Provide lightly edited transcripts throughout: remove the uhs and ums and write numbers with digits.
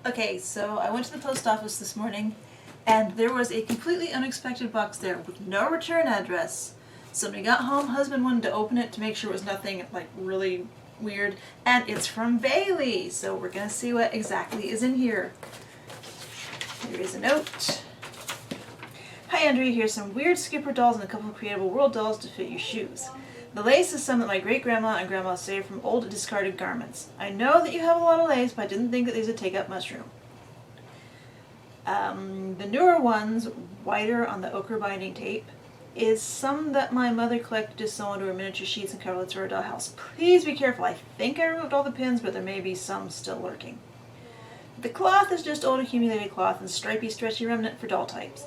Okay, so I went to the post office this morning, and there was a completely unexpected box there with no return address. So when we got home, husband wanted to open it to make sure it was nothing like really weird, and it's from Bailey. So we're gonna see what exactly is in here. Here is a note. Hi Andrea, here's some weird Skipper dolls and a couple of Creatable World dolls to fit your shoes. The lace is some that my great-grandma and grandma saved from old discarded garments. I know that you have a lot of lace, but I didn't think that these would take up much room. The newer ones, whiter on the ochre binding tape, is some that my mother collected to sew into her miniature sheets and coverlets for her dollhouse. Please be careful. I think I removed all the pins, but there may be some still lurking. The cloth is just old accumulated cloth and stripy, stretchy remnant for doll tights.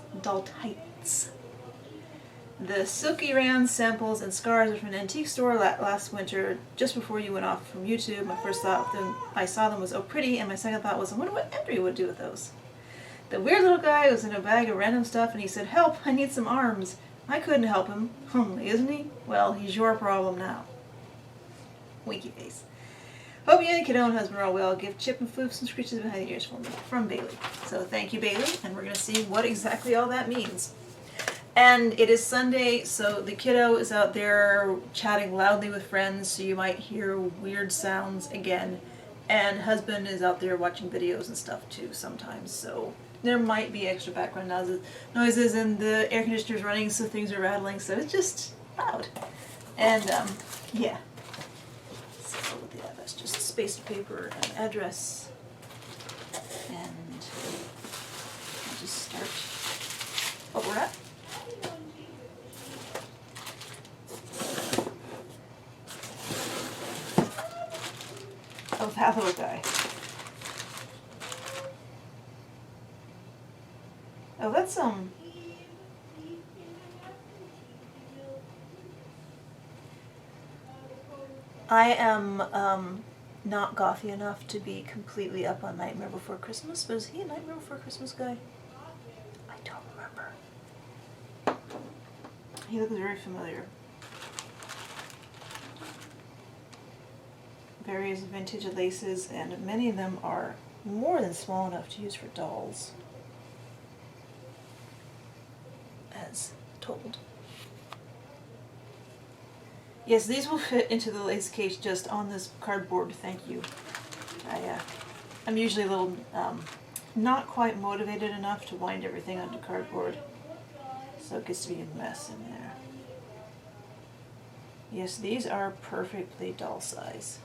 The silky rayon samples and scars are from an antique store last winter, just before you went off from YouTube. My first thought when I saw them was, oh pretty, and my second thought was, I wonder what Andrea would do with those. The weird little guy was in a bag of random stuff and he said, help, I need some arms. I couldn't help him. Homely, isn't he? Well, he's your problem now. Winky face. Hope you and the kiddo and husband are all well. Give Chip and Floop some screeches behind the ears for me. From Bailey. So thank you, Bailey, and we're going to see what exactly all that means. And it is Sunday, so the kiddo is out there chatting loudly with friends, so you might hear weird sounds again. And husband is out there watching videos and stuff too sometimes, so there might be extra background noises, and the air conditioner's running, so things are rattling, so it's just loud. And, yeah. So, yeah, that's just spaced paper and address. And I'll just start what we're at. Oh, that little guy. Oh, that's I am not gothy enough to be completely up on Nightmare Before Christmas, but is he a Nightmare Before Christmas guy? I don't remember. He looks very familiar. Various vintage laces, and many of them are more than small enough to use for dolls, as told. Yes, these will fit into the lace case just on this cardboard, thank you. I'm usually a little not quite motivated enough to wind everything onto cardboard, so it gets to be a mess in there. Yes, these are perfectly doll size.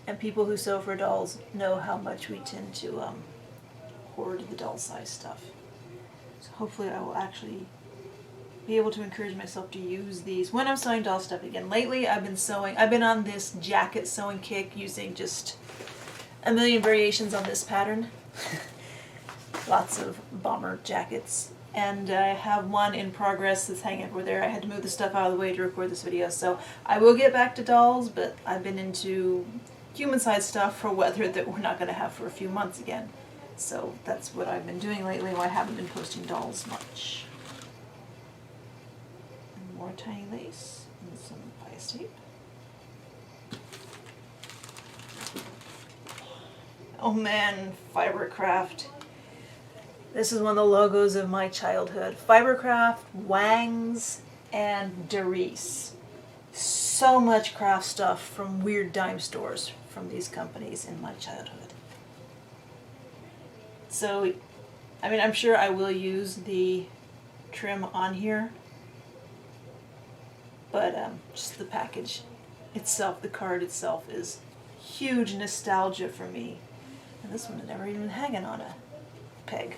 And people who sew for dolls know how much we tend to hoard the doll size stuff. So hopefully I will actually be able to encourage myself to use these when I'm sewing doll stuff again. Lately I've been on this jacket sewing kick using just a million variations on this pattern. Lots of bomber jackets. And I have one in progress that's hanging over there. I had to move the stuff out of the way to record this video, so I will get back to dolls, but I've been into human-sized stuff for weather that we're not going to have for a few months again. So that's what I've been doing lately, why I haven't been posting dolls much. And more tiny lace and some bias tape. Oh man, Fibercraft. This is one of the logos of my childhood. Fibercraft, Wangs, and Derice. So much craft stuff from weird dime stores from these companies in my childhood. So, I mean, I'm sure I will use the trim on here, but just the package itself, the card itself, is huge nostalgia for me. And this one is never even hanging on a peg.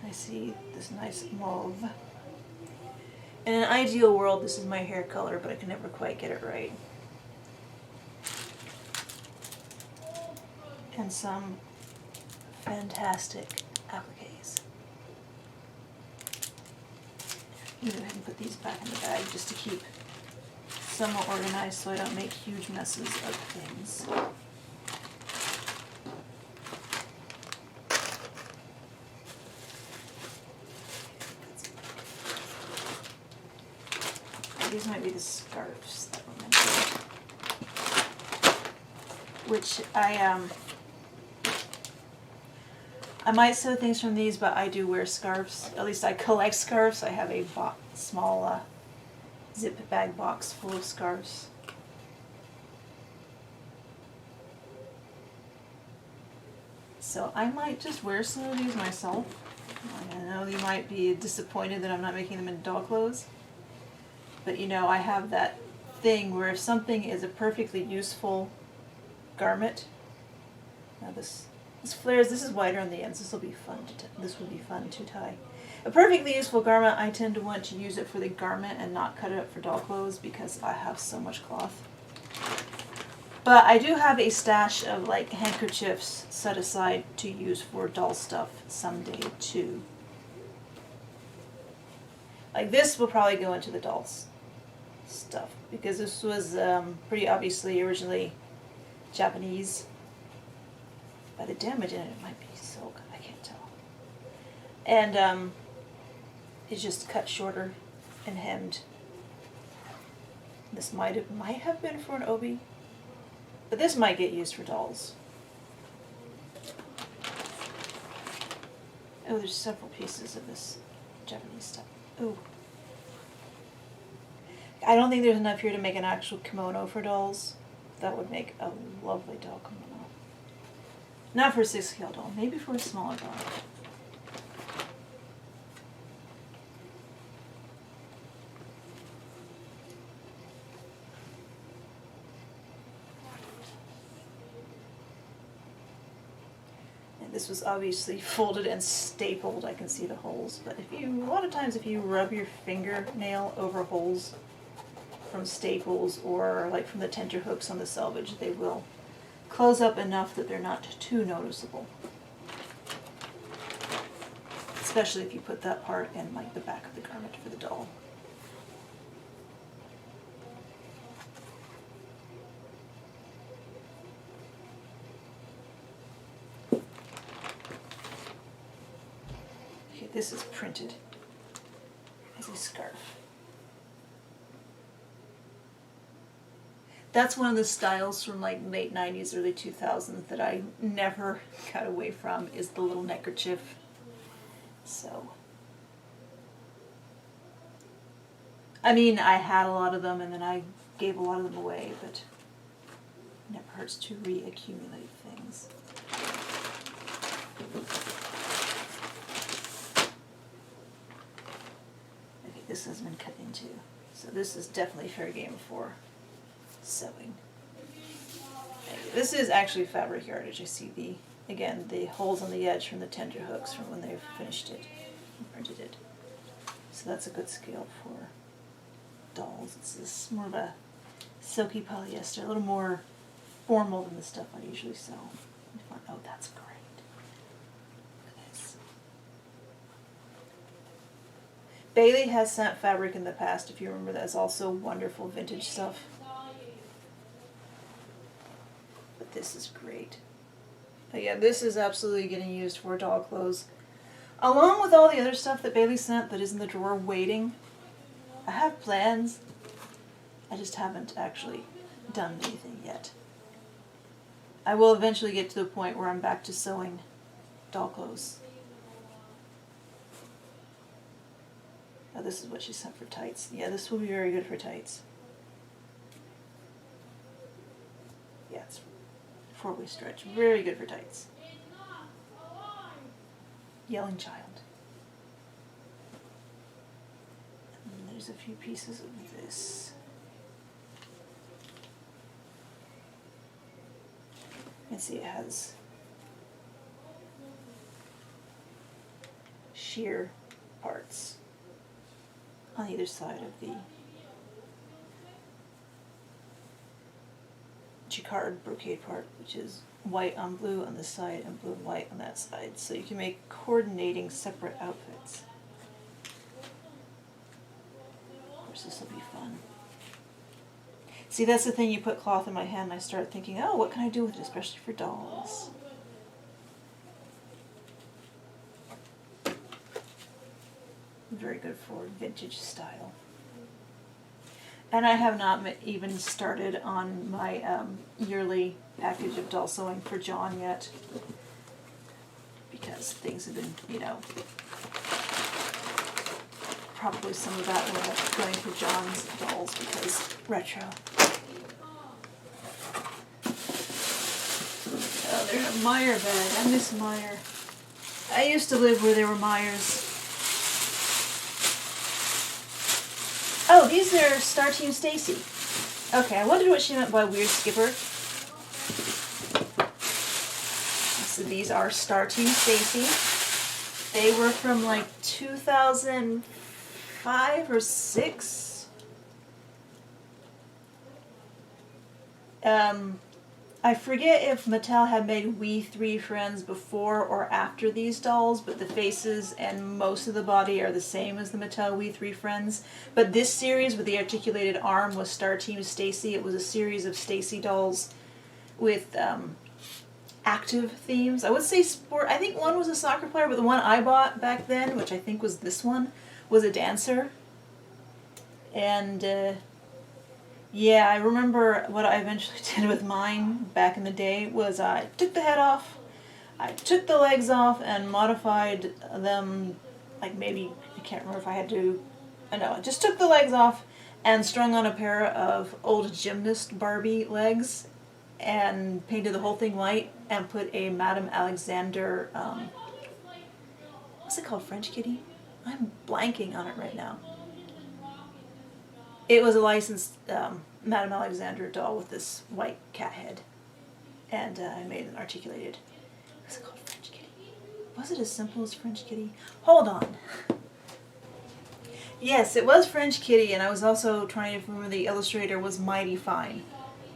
I see this nice mauve. In an ideal world, this is my hair color, but I can never quite get it right. And some fantastic appliques. I'm going to go ahead and put these back in the bag just to keep somewhat organized so I don't make huge messes of things. These might be the scarves that were mentioned. which I might sew things from these, but I do wear scarves. At least I collect scarves. I have a small zip bag box full of scarves. So I might just wear some of these myself. I know you might be disappointed that I'm not making them into doll clothes. But you know, I have that thing where if something is a perfectly useful garment, now this flares. This is wider on the ends. This will be fun to tie. A perfectly useful garment, I tend to want to use it for the garment and not cut it up for doll clothes because I have so much cloth. But I do have a stash of like handkerchiefs set aside to use for doll stuff someday too. Like this will probably go into the dolls stuff because this was pretty obviously originally Japanese. By the damage in it, it might be silk. I can't tell. And it's just cut shorter and hemmed. This might have been for an obi, but this might get used for dolls. Oh, there's several pieces of this Japanese stuff. Oh. I don't think there's enough here to make an actual kimono for dolls. That would make a lovely doll kimono. Not for a 6-scale doll, maybe for a smaller doll. And this was obviously folded and stapled. I can see the holes, but a lot of times if you rub your fingernail over holes from staples or like from the tenter hooks on the selvage, they will close up enough that they're not too noticeable. Especially if you put that part in like the back of the garment for the doll. Okay, this is printed as a scarf. That's one of the styles from like late 90s, early 2000s that I never got away from is the little neckerchief. So, I mean, I had a lot of them and then I gave a lot of them away, but it never hurts to reaccumulate things. Okay, this has been cut into, so this is definitely fair game for sewing. This is actually fabric yardage. I see the holes on the edge from the tender hooks from when they've finished it and printed it. So that's a good scale for dolls. It's more of a silky polyester, a little more formal than the stuff I usually sew. Oh, that's great. Look at this. Bailey has sent fabric in the past, if you remember. That's also wonderful vintage stuff. This is great. But yeah, this is absolutely getting used for doll clothes. Along with all the other stuff that Bailey sent that is in the drawer waiting. I have plans. I just haven't actually done anything yet. I will eventually get to the point where I'm back to sewing doll clothes. Oh, this is what she sent for tights. Yeah, this will be very good for tights. Yeah, it's 4-way stretch. Very good for tights. Yelling child. And there's a few pieces of this. You can see it has sheer parts on either side of the jacquard brocade part, which is white on blue on this side and blue and white on that side. So you can make coordinating separate outfits. Of course, this will be fun. See, that's the thing, you put cloth in my hand and I start thinking, oh, what can I do with it, especially for dolls? Very good for vintage style. And I have not even started on my yearly package of doll sewing for John yet, because things have been, you know, probably some of that will end up going for John's dolls because retro. Oh, there's a Meyer bag. I miss Meyer. I used to live where there were Meyers. Oh, these are Star Team Stacy. Okay, I wondered what she meant by weird skipper. So these are Star Team Stacy. They were from like 2005 or 6. I forget if Mattel had made We 3 Friends before or after these dolls, but the faces and most of the body are the same as the Mattel We 3 Friends. But this series with the articulated arm was Star Team Stacy. It was a series of Stacy dolls with active themes. I would say sport. I think one was a soccer player, but the one I bought back then, which I think was this one, was a dancer. And yeah, I remember what I eventually did with mine back in the day was I took the head off, I took the legs off and modified them, like maybe, I can't remember if I had to, no, I just took the legs off and strung on a pair of old gymnast Barbie legs and painted the whole thing white and put a Madame Alexander, what's it called, French kitty? I'm blanking on it right now. It was a licensed Madame Alexander doll with this white cat head. And I made an articulated... What's it called? French kitty? Was it as simple as French kitty? Hold on. Yes, it was French kitty, and I was also trying to remember the illustrator was Mighty Fine.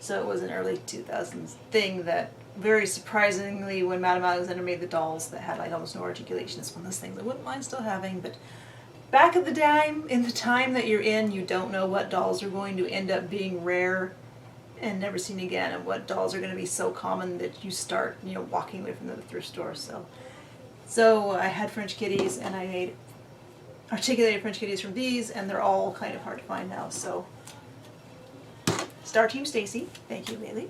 So it was an early 2000s thing that, very surprisingly, when Madame Alexander made the dolls that had like almost no articulation, it's one of those things I wouldn't mind still having, but... Back at the time, in the time that you're in, you don't know what dolls are going to end up being rare and never seen again, and what dolls are going to be so common that you start, you know, walking away from the thrift store. So I had French kitties, and I made articulated French kitties from these, and they're all kind of hard to find now. So Star Team Stacy, thank you, Bailey.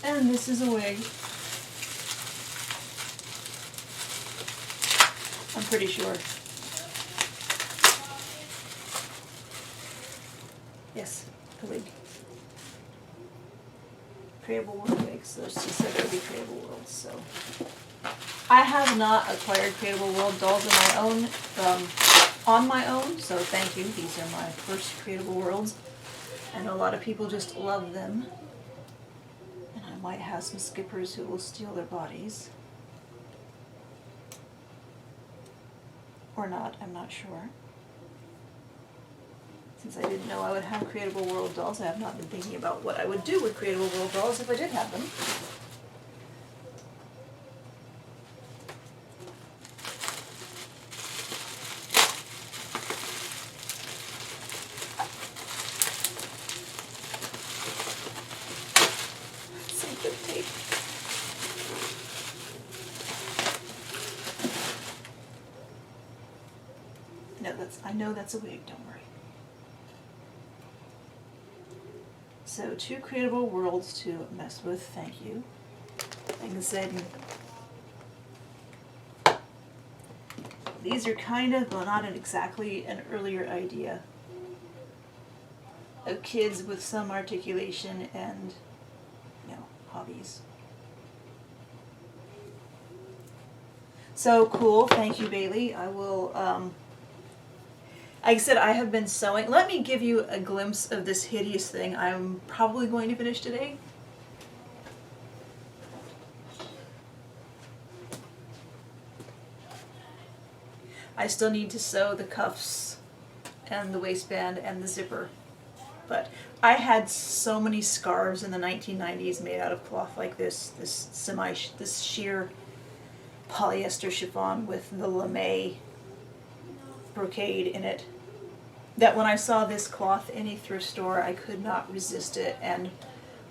And this is a wig. I'm pretty sure. Yes, the wig. Creatable World wig, so she said it would be Creatable World, so. I have not acquired Creatable World dolls on my own, so thank you. These are my first Creatable Worlds. I know a lot of people just love them. And I might have some skippers who will steal their bodies. Or not, I'm not sure. Since I didn't know I would have Creatable World dolls, I have not been thinking about what I would do with Creatable World dolls if I did have them. Some good tape. No, I know that's a wig, don't worry. So 2 Creatable Worlds to mess with, thank you. Like I said, these are kind of, well, not exactly an earlier idea of kids with some articulation and, you know, hobbies. So cool, thank you, Bailey. I will, like I said, I have been sewing. Let me give you a glimpse of this hideous thing I'm probably going to finish today. I still need to sew the cuffs and the waistband and the zipper. But I had so many scarves in the 1990s made out of cloth like this sheer polyester chiffon with the lame brocade in it, that when I saw this cloth in a thrift store, I could not resist it, and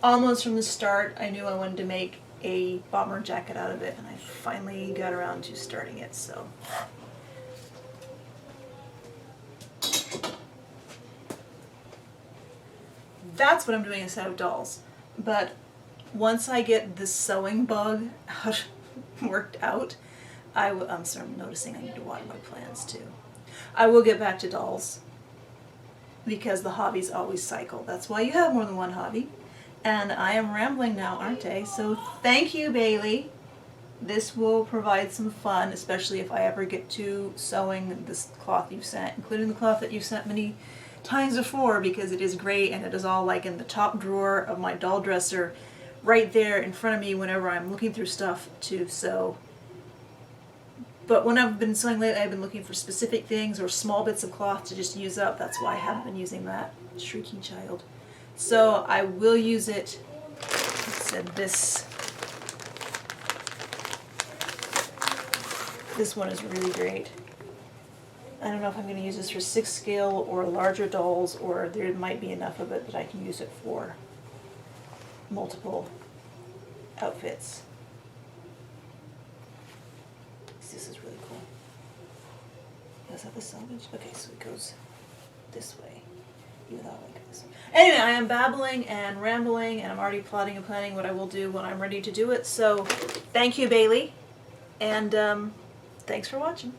almost from the start I knew I wanted to make a bomber jacket out of it, and I finally got around to starting it. So that's what I'm doing instead of dolls. But once I get this sewing bug worked out, I'm sorry, I'm noticing I need to water my plants too. I will get back to dolls because the hobbies always cycle. That's why you have more than one hobby. And I am rambling now, aren't I? So thank you, Bailey. This will provide some fun, especially if I ever get to sewing this cloth you've sent, including the cloth that you've sent many times before, because it is great and it is all like in the top drawer of my doll dresser right there in front of me whenever I'm looking through stuff to sew. But when I've been sewing lately, I've been looking for specific things or small bits of cloth to just use up. That's why I haven't been using that. Shrieking child. So I will use it. I said this one is really great. I don't know if I'm going to use this for 6 scale or larger dolls, or there might be enough of it that I can use it for multiple outfits. This is really cool. Is that the selvage? Okay, so it goes this way. Even though I like this. Anyway, I am babbling and rambling, and I'm already plotting and planning what I will do when I'm ready to do it. So, thank you, Bailey, and thanks for watching.